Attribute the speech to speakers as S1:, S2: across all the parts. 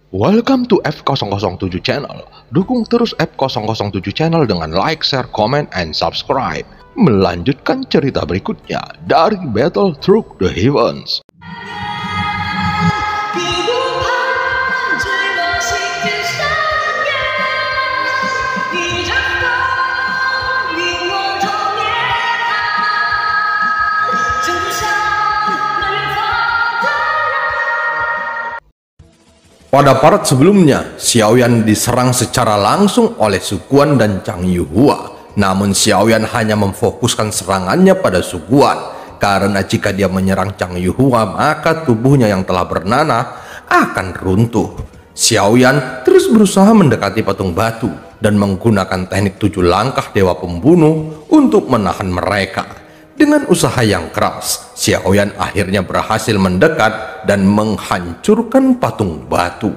S1: Welcome to F007 Channel. Dukung terus F007 Channel dengan like, share, comment, and subscribe. Melanjutkan cerita berikutnya dari Battle Through the Heavens.
S2: Pada part sebelumnya, Xiaoyan diserang secara langsung oleh Su Guan dan Zhang Yuhua. Namun Xiaoyan hanya memfokuskan serangannya pada Su Guan, karena jika dia menyerang Zhang Yuhua, maka tubuhnya yang telah bernanah akan runtuh. Xiaoyan terus berusaha mendekati patung batu dan menggunakan teknik 7 langkah dewa pembunuh untuk menahan mereka. Dengan usaha yang keras, Xiaoyan akhirnya berhasil mendekat dan menghancurkan patung batu.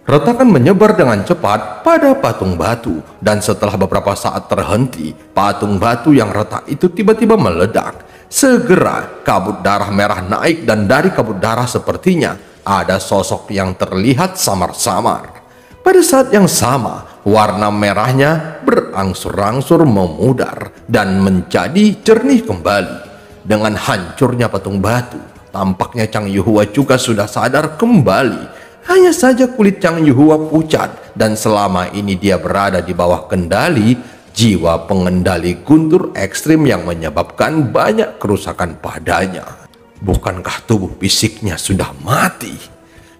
S2: Retakan menyebar dengan cepat pada patung batu, dan setelah beberapa saat terhenti, patung batu yang retak itu tiba-tiba meledak. Segera kabut darah merah naik, dan dari kabut darah sepertinya ada sosok yang terlihat samar-samar. Pada saat yang sama, warna merahnya berangsur-angsur memudar dan menjadi jernih kembali. Dengan hancurnya patung batu, tampaknya Zhang Yuhua juga sudah sadar kembali. Hanya saja kulit Zhang Yuhua pucat, dan selama ini dia berada di bawah kendali jiwa pengendali guntur ekstrim yang menyebabkan banyak kerusakan padanya. Bukankah tubuh fisiknya sudah mati?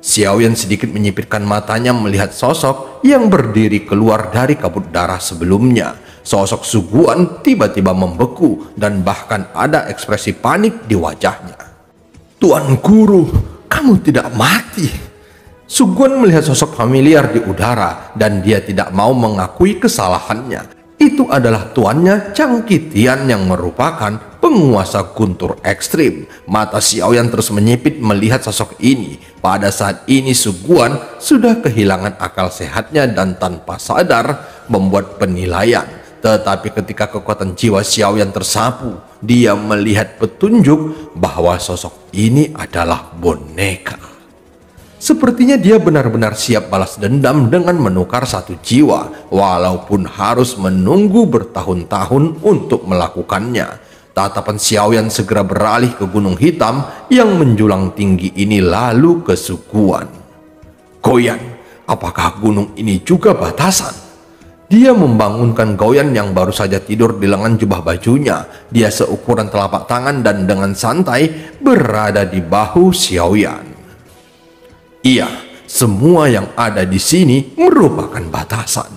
S2: Xiaoyan sedikit menyipitkan matanya melihat sosok yang berdiri keluar dari kabut darah sebelumnya. Sosok Su Guan tiba-tiba membeku dan bahkan ada ekspresi panik di wajahnya. "Tuan Guru, kamu tidak mati." Su Guan melihat sosok familiar di udara dan dia tidak mau mengakui kesalahannya. Itu adalah tuannya Zhang Qitian yang merupakan penguasa guntur ekstrim. Mata Xiaoyan terus menyipit melihat sosok ini. Pada saat ini Su Guan sudah kehilangan akal sehatnya dan tanpa sadar membuat penilaian. Tetapi ketika kekuatan jiwa Xiaoyan tersapu, dia melihat petunjuk bahwa sosok ini adalah boneka. Sepertinya dia benar-benar siap balas dendam dengan menukar satu jiwa, walaupun harus menunggu bertahun-tahun untuk melakukannya. Tatapan Xiaoyan segera beralih ke gunung hitam yang menjulang tinggi ini lalu ke Su Guan. "Goyan, apakah gunung ini juga batasan?" Dia membangunkan Goyan yang baru saja tidur di lengan jubah bajunya. Dia seukuran telapak tangan dan dengan santai berada di bahu Xiaoyan. "Iya, semua yang ada di sini merupakan batasan."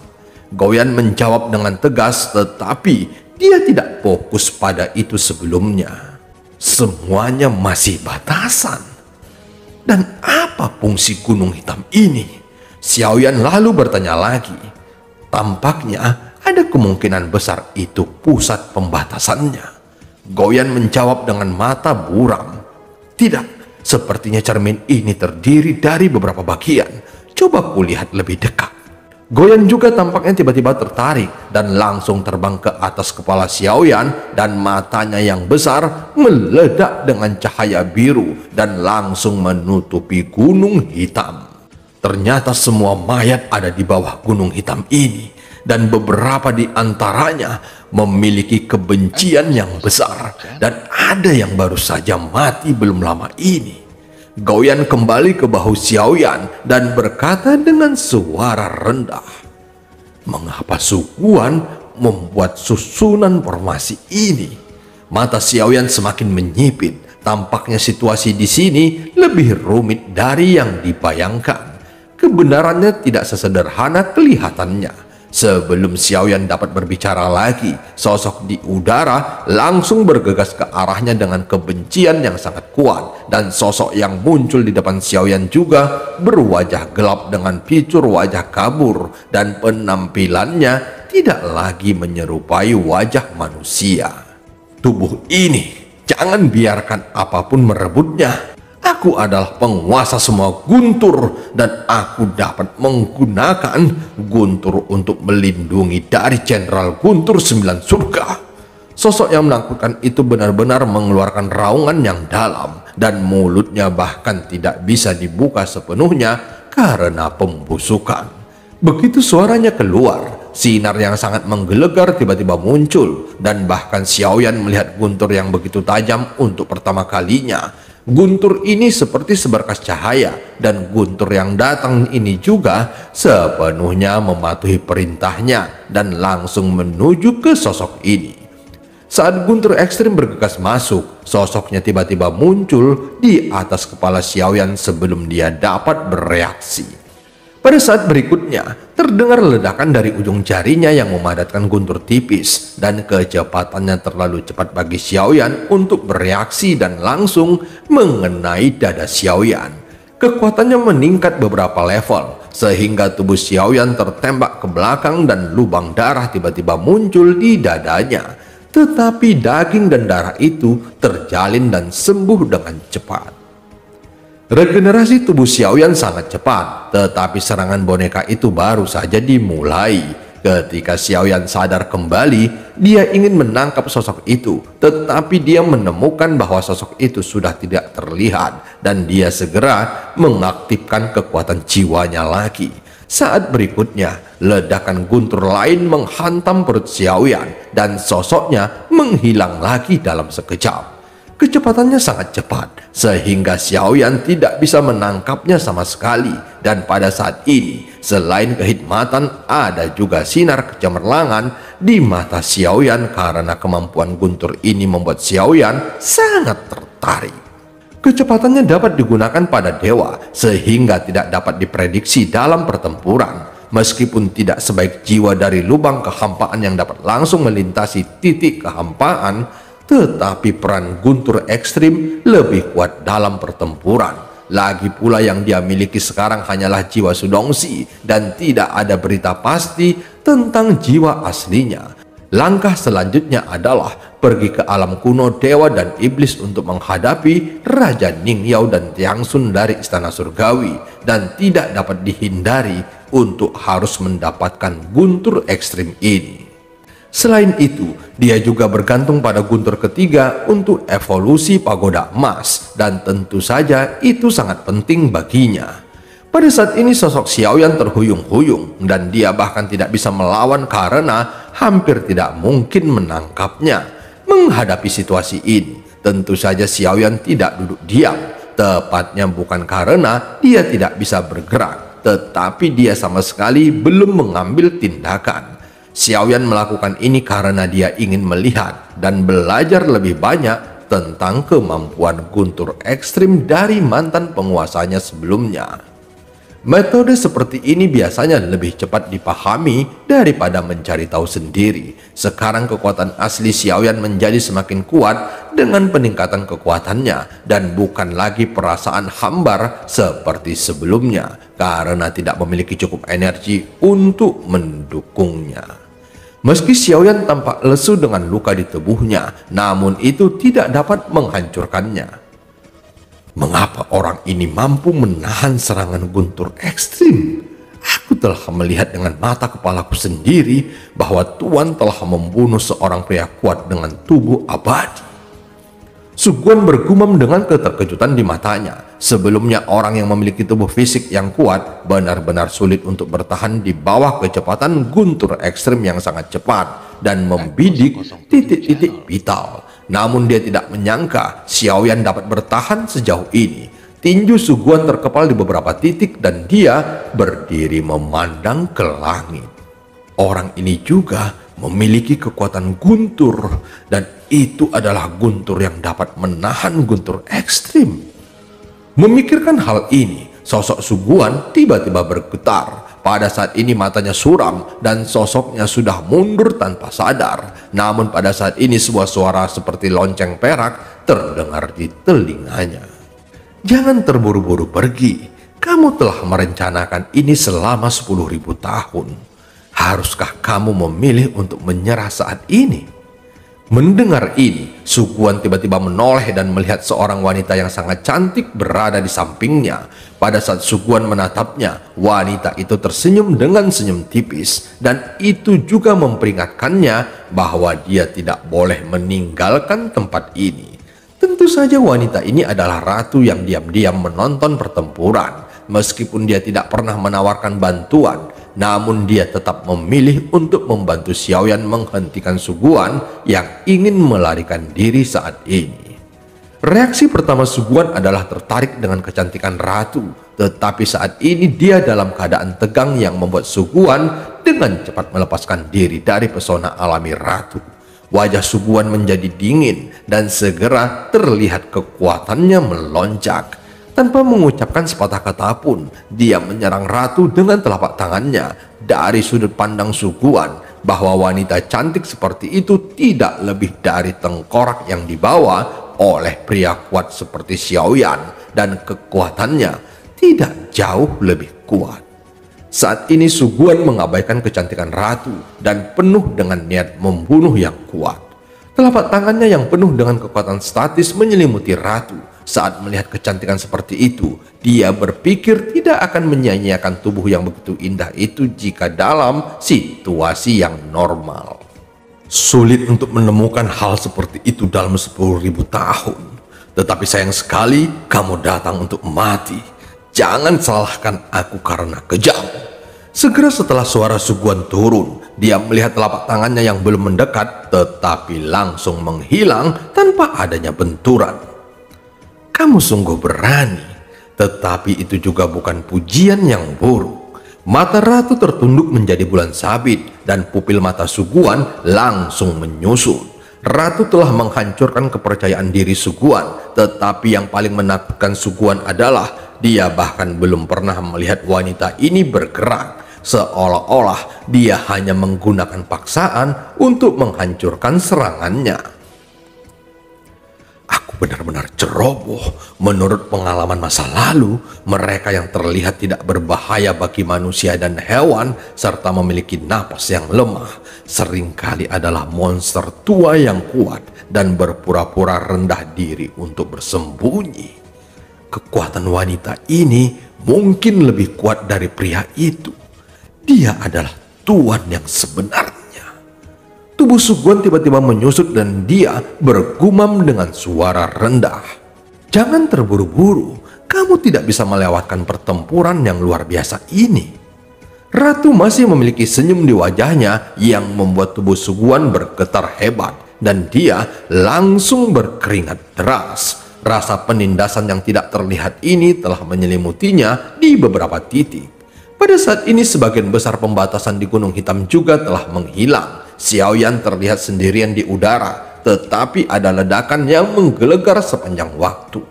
S2: Goyan menjawab dengan tegas, tetapi dia tidak fokus pada itu sebelumnya. Semuanya masih batasan. Dan apa fungsi gunung hitam ini? Xiaoyan lalu bertanya lagi. Tampaknya ada kemungkinan besar itu pusat pembatasannya. Goyan menjawab dengan mata buram. "Tidak. Sepertinya cermin ini terdiri dari beberapa bagian. Coba kulihat lebih dekat." Goyan juga tampaknya tiba-tiba tertarik dan langsung terbang ke atas kepala Xiaoyan, dan matanya yang besar meledak dengan cahaya biru dan langsung menutupi gunung hitam. Ternyata semua mayat ada di bawah gunung hitam ini, dan beberapa di antaranya memiliki kebencian yang besar, dan ada yang baru saja mati belum lama ini. Goyan kembali ke bahu Xiaoyan dan berkata dengan suara rendah, "Mengapa Su Guan membuat susunan formasi ini?" Mata Xiaoyan semakin menyipit. Tampaknya situasi di sini lebih rumit dari yang dibayangkan. Kebenarannya tidak sesederhana kelihatannya. Sebelum Xiaoyan dapat berbicara lagi, sosok di udara langsung bergegas ke arahnya dengan kebencian yang sangat kuat, dan sosok yang muncul di depan Xiaoyan juga berwajah gelap dengan picur wajah kabur, dan penampilannya tidak lagi menyerupai wajah manusia. "Tubuh ini, jangan biarkan apapun merebutnya. Aku adalah penguasa semua guntur, dan aku dapat menggunakan guntur untuk melindungi dari Jenderal Guntur 9 Surga." Sosok yang menakutkan itu benar-benar mengeluarkan raungan yang dalam, dan mulutnya bahkan tidak bisa dibuka sepenuhnya karena pembusukan. Begitu suaranya keluar, sinar yang sangat menggelegar tiba-tiba muncul, dan bahkan Xiaoyan melihat guntur yang begitu tajam untuk pertama kalinya. Guntur ini seperti seberkas cahaya, dan guntur yang datang ini juga sepenuhnya mematuhi perintahnya dan langsung menuju ke sosok ini. Saat guntur ekstrim bergegas masuk, sosoknya tiba-tiba muncul di atas kepala Xiaoyan sebelum dia dapat bereaksi. Pada saat berikutnya, terdengar ledakan dari ujung jarinya yang memadatkan guntur tipis, dan kecepatannya terlalu cepat bagi Xiaoyan untuk bereaksi dan langsung mengenai dada Xiaoyan. Kekuatannya meningkat beberapa level, sehingga tubuh Xiaoyan tertembak ke belakang dan lubang darah tiba-tiba muncul di dadanya. Tetapi daging dan darah itu terjalin dan sembuh dengan cepat. Regenerasi tubuh Xiaoyan sangat cepat, tetapi serangan boneka itu baru saja dimulai. Ketika Xiaoyan sadar kembali, dia ingin menangkap sosok itu, tetapi dia menemukan bahwa sosok itu sudah tidak terlihat, dan dia segera mengaktifkan kekuatan jiwanya lagi. Saat berikutnya, ledakan guntur lain menghantam perut Xiaoyan, dan sosoknya menghilang lagi dalam sekejap. Kecepatannya sangat cepat, sehingga Xiaoyan tidak bisa menangkapnya sama sekali. Dan pada saat ini, selain kehikmatan, ada juga sinar kecemerlangan di mata Xiaoyan karena kemampuan guntur ini membuat Xiaoyan sangat tertarik. Kecepatannya dapat digunakan pada dewa, sehingga tidak dapat diprediksi dalam pertempuran. Meskipun tidak sebaik jiwa dari lubang kehampaan yang dapat langsung melintasi titik kehampaan, tetapi peran guntur ekstrim lebih kuat dalam pertempuran. Lagi pula yang dia miliki sekarang hanyalah jiwa Sudongzi, dan tidak ada berita pasti tentang jiwa aslinya. Langkah selanjutnya adalah pergi ke alam kuno dewa dan iblis untuk menghadapi Raja Ningyao dan Tiangsun dari Istana Surgawi, dan tidak dapat dihindari untuk harus mendapatkan guntur ekstrim ini. Selain itu, dia juga bergantung pada guntur ketiga untuk evolusi pagoda emas, dan tentu saja itu sangat penting baginya. Pada saat ini sosok Xiaoyan terhuyung-huyung, dan dia bahkan tidak bisa melawan karena hampir tidak mungkin menangkapnya. Menghadapi situasi ini, tentu saja Xiaoyan tidak duduk diam. Tepatnya bukan karena dia tidak bisa bergerak, tetapi dia sama sekali belum mengambil tindakan. Xiaoyan melakukan ini karena dia ingin melihat dan belajar lebih banyak tentang kemampuan guntur ekstrim dari mantan penguasanya sebelumnya. Metode seperti ini biasanya lebih cepat dipahami daripada mencari tahu sendiri. Sekarang kekuatan asli Xiaoyan menjadi semakin kuat dengan peningkatan kekuatannya, dan bukan lagi perasaan hambar seperti sebelumnya karena tidak memiliki cukup energi untuk mendukungnya. Meski Xiaoyan tampak lesu dengan luka di tubuhnya, namun itu tidak dapat menghancurkannya. Mengapa orang ini mampu menahan serangan guntur ekstrim? Aku telah melihat dengan mata kepalaku sendiri bahwa Tuan telah membunuh seorang pria kuat dengan tubuh abadi. Suguan bergumam dengan keterkejutan di matanya. Sebelumnya orang yang memiliki tubuh fisik yang kuat benar-benar sulit untuk bertahan di bawah kecepatan guntur ekstrim yang sangat cepat dan membidik titik-titik vital. Namun dia tidak menyangka Xiaoyan dapat bertahan sejauh ini. Tinju Suguan terkepal di beberapa titik dan dia berdiri memandang ke langit. Orang ini juga memiliki kekuatan guntur, dan itu adalah guntur yang dapat menahan guntur ekstrim. Memikirkan hal ini, sosok Suguan tiba-tiba bergetar. Pada saat ini matanya suram dan sosoknya sudah mundur tanpa sadar. Namun pada saat ini sebuah suara seperti lonceng perak terdengar di telinganya. Jangan terburu-buru pergi. Kamu telah merencanakan ini selama 10.000 tahun. Haruskah kamu memilih untuk menyerah saat ini? Mendengar ini, Suguan tiba-tiba menoleh dan melihat seorang wanita yang sangat cantik berada di sampingnya. Pada saat Suguan menatapnya, wanita itu tersenyum dengan senyum tipis, dan itu juga memperingatkannya bahwa dia tidak boleh meninggalkan tempat ini. Tentu saja wanita ini adalah ratu yang diam-diam menonton pertempuran. Meskipun dia tidak pernah menawarkan bantuan, namun dia tetap memilih untuk membantu Xiaoyan menghentikan Su Guan yang ingin melarikan diri saat ini. Reaksi pertama Su Guan adalah tertarik dengan kecantikan ratu, tetapi saat ini dia dalam keadaan tegang yang membuat Su Guan dengan cepat melepaskan diri dari pesona alami ratu. Wajah Su Guan menjadi dingin dan segera terlihat kekuatannya melonjak. Tanpa mengucapkan sepatah kata pun, dia menyerang ratu dengan telapak tangannya. Dari sudut pandang Su Guan, bahwa wanita cantik seperti itu tidak lebih dari tengkorak yang dibawa oleh pria kuat seperti Xiaoyan, dan kekuatannya tidak jauh lebih kuat. Saat ini Su Guan mengabaikan kecantikan ratu dan penuh dengan niat membunuh yang kuat. Telapak tangannya yang penuh dengan kekuatan statis menyelimuti ratu. Saat melihat kecantikan seperti itu, dia berpikir tidak akan menyia-nyiakan tubuh yang begitu indah itu jika dalam situasi yang normal. Sulit untuk menemukan hal seperti itu dalam 10.000 tahun. Tetapi sayang sekali kamu datang untuk mati. Jangan salahkan aku karena kejam. Segera setelah suara Su Guan turun, dia melihat telapak tangannya yang belum mendekat tetapi langsung menghilang tanpa adanya benturan. Kamu sungguh berani, tetapi itu juga bukan pujian yang buruk. Mata ratu tertunduk menjadi bulan sabit dan pupil mata Su Guan langsung menyusut. Ratu telah menghancurkan kepercayaan diri Su Guan, tetapi yang paling menakutkan Su Guan adalah dia bahkan belum pernah melihat wanita ini bergerak. Seolah-olah dia hanya menggunakan paksaan untuk menghancurkan serangannya. Benar-benar ceroboh. Menurut pengalaman masa lalu, mereka yang terlihat tidak berbahaya bagi manusia dan hewan serta memiliki napas yang lemah seringkali adalah monster tua yang kuat dan berpura-pura rendah diri untuk bersembunyi. Kekuatan wanita ini mungkin lebih kuat dari pria itu. Dia adalah tuan yang sebenarnya. Tubuh Su Guan tiba-tiba menyusut dan dia bergumam dengan suara rendah. Jangan terburu-buru, kamu tidak bisa melewatkan pertempuran yang luar biasa ini. Ratu masih memiliki senyum di wajahnya yang membuat tubuh Su Guan bergetar hebat dan dia langsung berkeringat deras. Rasa penindasan yang tidak terlihat ini telah menyelimutinya di beberapa titik. Pada saat ini sebagian besar pembatasan di Gunung Hitam juga telah menghilang. Xiaoyan terlihat sendirian di udara, tetapi ada ledakan yang menggelegar sepanjang waktu.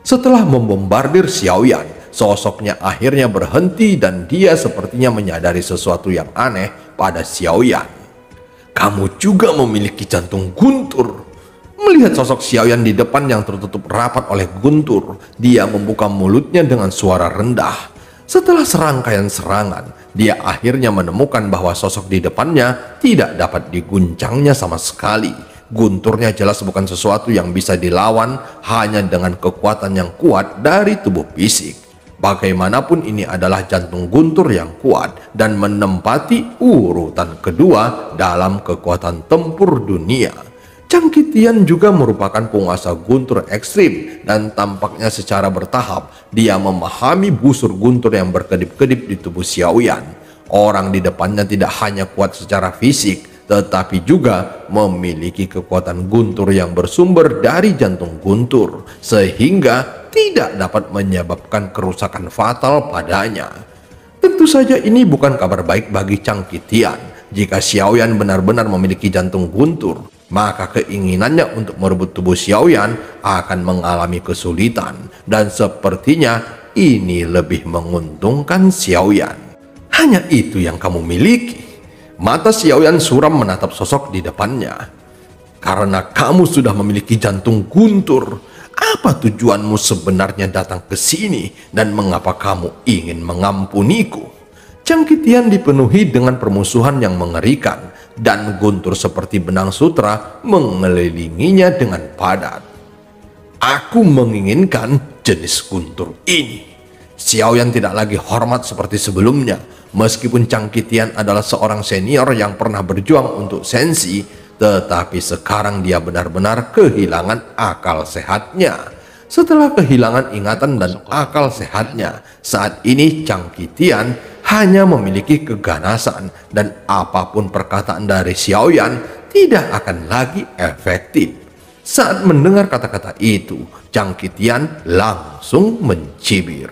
S2: Setelah membombardir Xiaoyan, sosoknya akhirnya berhenti dan dia sepertinya menyadari sesuatu yang aneh pada Xiaoyan. Kamu juga memiliki jantung guntur. Melihat sosok Xiaoyan di depan yang tertutup rapat oleh guntur, dia membuka mulutnya dengan suara rendah. Setelah serangkaian serangan, dia akhirnya menemukan bahwa sosok di depannya tidak dapat diguncangnya sama sekali. Gunturnya jelas bukan sesuatu yang bisa dilawan hanya dengan kekuatan yang kuat dari tubuh fisik. Bagaimanapun ini adalah jantung guntur yang kuat dan menempati urutan kedua dalam kekuatan tempur dunia. Chang Qitian juga merupakan penguasa guntur ekstrim dan tampaknya secara bertahap dia memahami busur guntur yang berkedip-kedip di tubuh Xiaoyan. Orang di depannya tidak hanya kuat secara fisik tetapi juga memiliki kekuatan guntur yang bersumber dari jantung guntur sehingga tidak dapat menyebabkan kerusakan fatal padanya. Tentu saja ini bukan kabar baik bagi Chang Qitian. Jika Xiaoyan benar-benar memiliki jantung guntur, maka keinginannya untuk merebut tubuh Xiaoyan akan mengalami kesulitan dan sepertinya ini lebih menguntungkan Xiaoyan. Hanya itu yang kamu miliki. Mata Xiaoyan suram menatap sosok di depannya. Karena kamu sudah memiliki jantung guntur, apa tujuanmu sebenarnya datang ke sini dan mengapa kamu ingin mengampuniku? Chang Qitian dipenuhi dengan permusuhan yang mengerikan dan guntur seperti benang sutra mengelilinginya dengan padat. Aku menginginkan jenis guntur ini. Xiaoyan tidak lagi hormat seperti sebelumnya. Meskipun Chang Qitian adalah seorang senior yang pernah berjuang untuk Sensi, tetapi sekarang dia benar-benar kehilangan akal sehatnya. Setelah kehilangan ingatan dan akal sehatnya, saat ini Chang Qitian hanya memiliki keganasan dan apapun perkataan dari Xiaoyan tidak akan lagi efektif. Saat mendengar kata-kata itu, Chang Qitian langsung mencibir.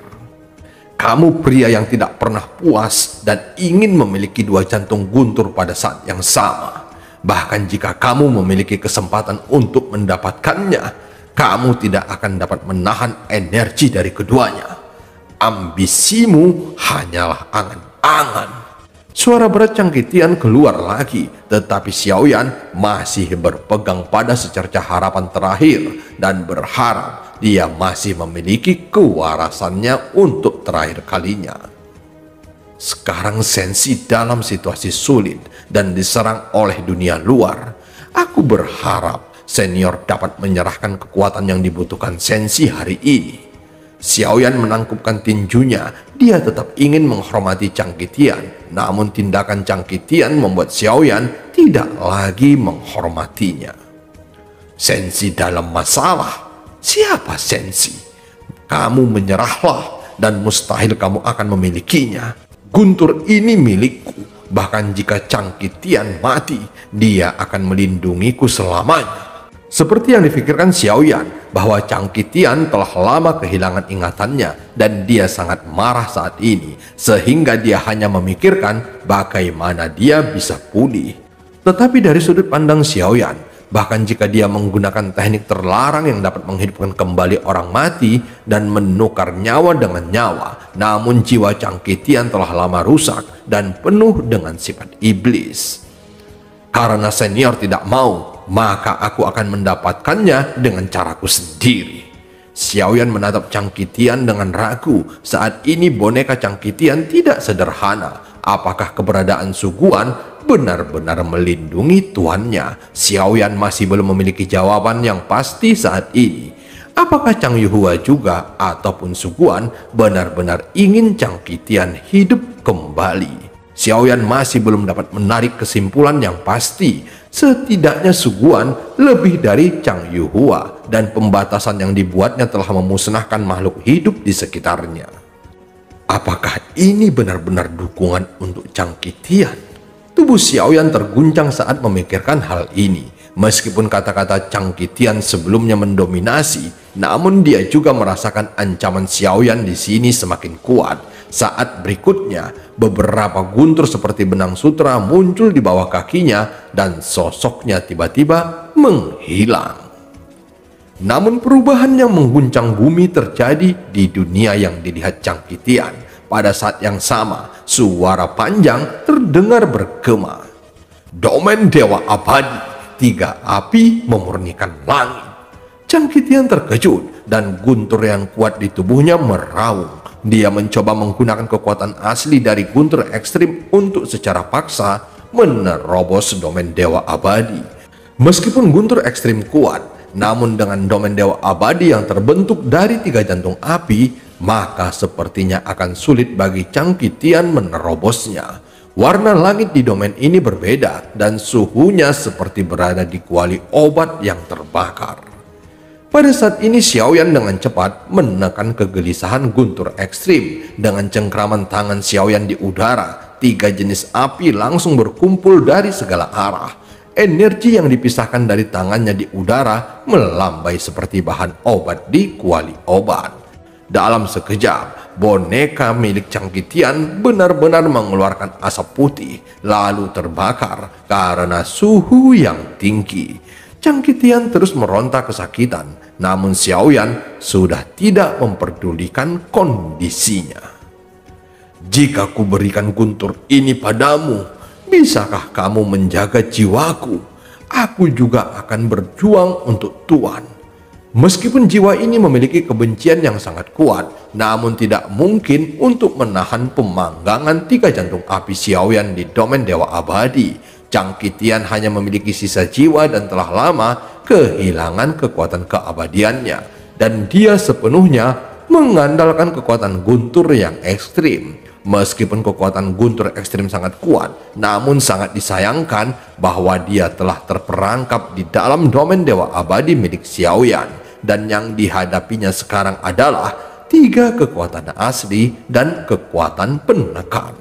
S2: Kamu pria yang tidak pernah puas dan ingin memiliki dua jantung guntur pada saat yang sama. Bahkan jika kamu memiliki kesempatan untuk mendapatkannya, kamu tidak akan dapat menahan energi dari keduanya. Ambisimu hanyalah angan-angan. Suara berat Chang Qitian keluar lagi, tetapi Xiaoyan masih berpegang pada secercah harapan terakhir dan berharap dia masih memiliki kewarasannya untuk terakhir kalinya. Sekarang Sensi dalam situasi sulit dan diserang oleh dunia luar. Aku berharap senior dapat menyerahkan kekuatan yang dibutuhkan Sensi hari ini. Xiaoyan menangkupkan tinjunya. Dia tetap ingin menghormati Chang Qitian, namun tindakan Chang Qitian membuat Xiaoyan tidak lagi menghormatinya. Sensi dalam masalah? Siapa Sensi? Kamu menyerahlah dan mustahil kamu akan memilikinya. Guntur ini milikku. Bahkan jika Chang Qitian mati, dia akan melindungiku selamanya. Seperti yang difikirkan Xiaoyan, bahwa Chang Qitian telah lama kehilangan ingatannya dan dia sangat marah saat ini, sehingga dia hanya memikirkan bagaimana dia bisa pulih. Tetapi dari sudut pandang Xiaoyan, bahkan jika dia menggunakan teknik terlarang yang dapat menghidupkan kembali orang mati dan menukar nyawa dengan nyawa, namun jiwa Chang Qitian telah lama rusak dan penuh dengan sifat iblis. Karena senior tidak mau, maka aku akan mendapatkannya dengan caraku sendiri. Xiaoyan menatap Chang Qitian dengan ragu. Saat ini boneka Chang Qitian tidak sederhana. Apakah keberadaan Suguan benar-benar melindungi tuannya? Xiaoyan masih belum memiliki jawaban yang pasti saat ini. Apakah Chang Yuhua juga ataupun Suguan benar-benar ingin Chang Qitian hidup kembali? Xiaoyan masih belum dapat menarik kesimpulan yang pasti. Setidaknya Suguan lebih dari Chang Yuhua dan pembatasan yang dibuatnya telah memusnahkan makhluk hidup di sekitarnya. Apakah ini benar-benar dukungan untuk Chang Qitian? Tubuh Xiaoyan terguncang saat memikirkan hal ini. Meskipun kata-kata Chang Qitian sebelumnya mendominasi, namun dia juga merasakan ancaman Xiaoyan di sini semakin kuat. Saat berikutnya, beberapa guntur seperti benang sutra muncul di bawah kakinya dan sosoknya tiba-tiba menghilang. Namun perubahan yang mengguncang bumi terjadi di dunia yang dilihat Chang Qitian. Pada saat yang sama, suara panjang terdengar bergema. Domain Dewa Abadi, 3 api memurnikan langit. Chang Qitian terkejut dan guntur yang kuat di tubuhnya meraung. Dia mencoba menggunakan kekuatan asli dari guntur ekstrim untuk secara paksa menerobos domain Dewa Abadi. Meskipun guntur ekstrim kuat, namun dengan domain Dewa Abadi yang terbentuk dari 3 jantung api, maka sepertinya akan sulit bagi Chang Qitian menerobosnya. Warna langit di domain ini berbeda dan suhunya seperti berada di kuali obat yang terbakar. Pada saat ini Xiaoyan dengan cepat menekan kegelisahan guntur ekstrim. Dengan cengkraman tangan Xiaoyan di udara, 3 jenis api langsung berkumpul dari segala arah. Energi yang dipisahkan dari tangannya di udara melambai seperti bahan obat di kuali obat. Dalam sekejap, boneka milik Chang Qitian benar-benar mengeluarkan asap putih lalu terbakar karena suhu yang tinggi. Chang Qitian terus meronta kesakitan, namun Xiaoyan sudah tidak memperdulikan kondisinya. Jika kuberikan guntur ini padamu, bisakah kamu menjaga jiwaku? Aku juga akan berjuang untuk Tuan. Meskipun jiwa ini memiliki kebencian yang sangat kuat, namun tidak mungkin untuk menahan pemanggangan 3 jantung api Xiaoyan di domain Dewa Abadi. Chang Qitian hanya memiliki sisa jiwa dan telah lama kehilangan kekuatan keabadiannya, dan dia sepenuhnya mengandalkan kekuatan guntur yang ekstrim. Meskipun kekuatan guntur ekstrim sangat kuat, namun sangat disayangkan bahwa dia telah terperangkap di dalam domain Dewa Abadi milik Xiaoyan. dan yang dihadapinya sekarang adalah 3 kekuatan asli dan kekuatan penekan.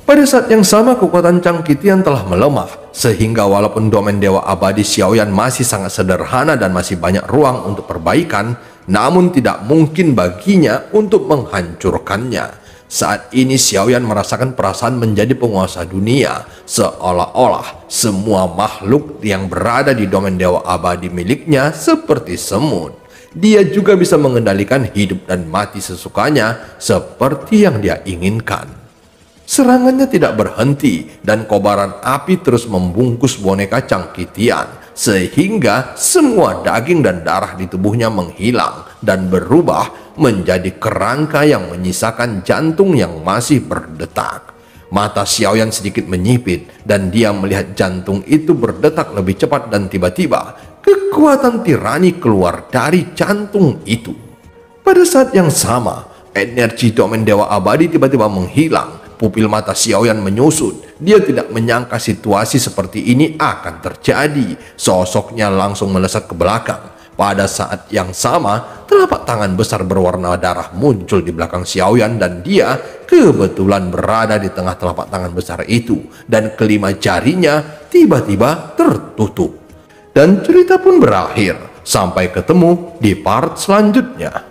S2: Pada saat yang sama, kekuatan Chang Qitian telah melemah, sehingga walaupun domain Dewa Abadi Xiaoyan masih sangat sederhana dan masih banyak ruang untuk perbaikan, namun tidak mungkin baginya untuk menghancurkannya. Saat ini Xiaoyan merasakan perasaan menjadi penguasa dunia, seolah-olah semua makhluk yang berada di domain Dewa Abadi miliknya seperti semut. Dia juga bisa mengendalikan hidup dan mati sesukanya seperti yang dia inginkan. Serangannya tidak berhenti dan kobaran api terus membungkus boneka Chang Qitian, sehingga semua daging dan darah di tubuhnya menghilang dan berubah menjadi kerangka yang menyisakan jantung yang masih berdetak. Mata Xiaoyan sedikit menyipit dan dia melihat jantung itu berdetak lebih cepat, dan tiba-tiba kekuatan tirani keluar dari jantung itu. Pada saat yang sama, energi domain Dewa Abadi tiba-tiba menghilang. Pupil mata Xiaoyan menyusut. Dia tidak menyangka situasi seperti ini akan terjadi. Sosoknya langsung melesat ke belakang. Pada saat yang sama, telapak tangan besar berwarna darah muncul di belakang Xiaoyan, dan dia kebetulan berada di tengah telapak tangan besar itu, dan kelima jarinya tiba-tiba tertutup. Dan cerita pun berakhir. Sampai ketemu di part selanjutnya.